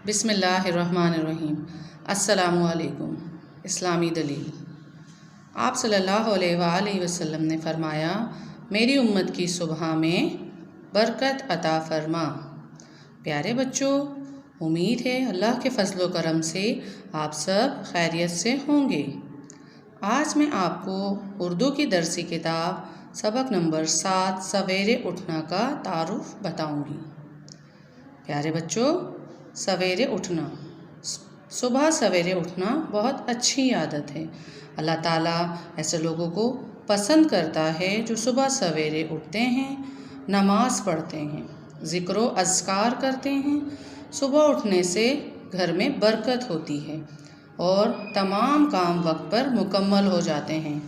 बिस्मिल्लाहिर्रहमानिर्रहीम। अस्सलामुअलैकुम। इस्लामी दलील। आप सल्लल्लाहु अलैहि वसल्लम ने फ़रमाया, मेरी उम्मत की सुबह में बरकत अता फरमा। प्यारे बच्चों, उम्मीद है अल्लाह के फ़ज़्ल व करम से आप सब खैरियत से होंगे। आज मैं आपको उर्दू की दरसी किताब सबक नंबर 7 सवेरे उठना का तारुफ बताऊंगी। प्यारे बच्चों, सवेरे उठना, सुबह सवेरे उठना बहुत अच्छी आदत है। अल्लाह ताला ऐसे लोगों को पसंद करता है जो सुबह सवेरे उठते हैं, नमाज़ पढ़ते हैं, ज़िक्र व अज़कार करते हैं। सुबह उठने से घर में बरकत होती है और तमाम काम वक्त पर मुकम्मल हो जाते हैं।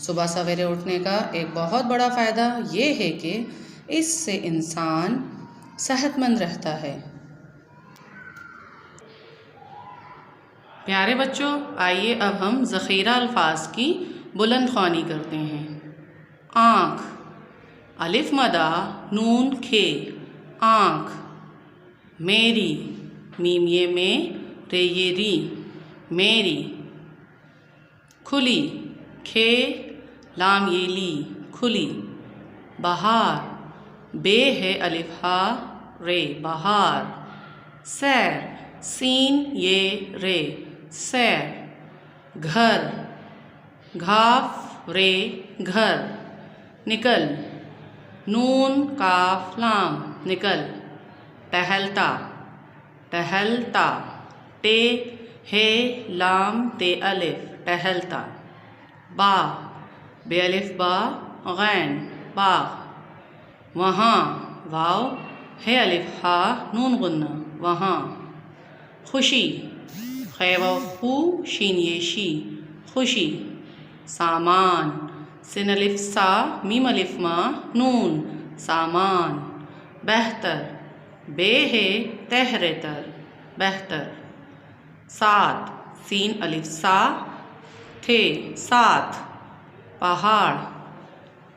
सुबह सवेरे उठने का एक बहुत बड़ा फ़ायदा ये है कि इससे इंसान सेहतमंद रहता है। प्यारे बच्चों, आइए अब हम ज़ख़ीरा अल्फाज की बुलंद ख़्वानी करते हैं। आँख, अलिफ मदा नून खे, आँख। मेरी, मीम ये में, रे ये री, मेरी। खुली, खे लाम ये ली, खुली। बहार, बे है अलिफ हा रे, बहार। सैर, सीन ये रे, सैर। घर, घाफ रे, घर। निकल, नून काफ लाम, निकल। टहलता, टहलता, टे हे लाम ते अलिफ, टहलता। बा, बे अलिफ बा गैन, बाग। वहाँ, वाव है अलिफ हा नून गुन्ना, वहाँ। खुशी, खैवफू शीन ये शी, खुशी। सामान, सिन अलिफ सा मीम अलिफ मा नून, सामान। बेहतर, बे है तहरे तर, बेहतर। साथ, सीन अलिफ सा थे, साथ। पहाड़,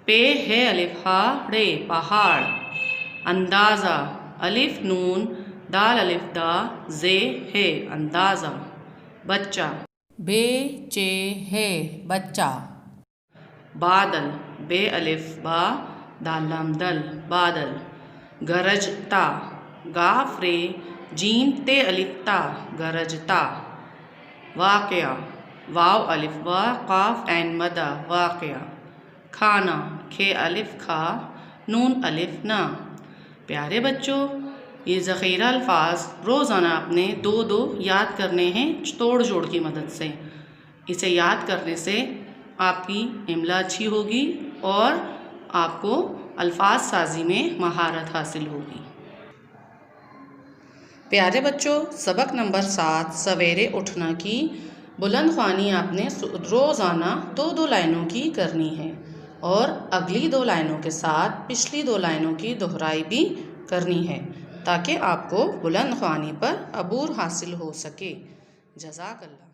पे है अलिफ हा रे, पहाड़। अंदाज़ा, अलिफ नून दाल अलिफ दा जे है, अंदाज़ा। बच्चा, बे चे है, बच्चा। बादल, बे अलिफ बा दाल लाम दल, बादल। गरजता, गाफ रे जीम ते अलिफ ता, गरजता। वाक़या, वाव अलिफ वा काफ एन मदा, वाक़या। खाना, खे अलिफ खा नून अलिफ ना। प्यारे बच्चों, ये ज़ख़ीरा अल्फाज रोज़ाना आपने दो याद करने हैं तोड़ जोड़ की मदद से। इसे याद करने से आपकी इमला अच्छी होगी और आपको अल्फाज साजी में महारत हासिल होगी। प्यारे बच्चों, सबक नंबर 7 सवेरे उठना की बुलंद ख़्वानी आपने रोज़ाना दो लाइनों की करनी है और अगली 2 लाइनों के साथ पिछली 2 लाइनों की दोहराई भी करनी है ताकि आपको बुलंद ख़्वानी पर अबूर हासिल हो सके। जज़ाकल्लाह।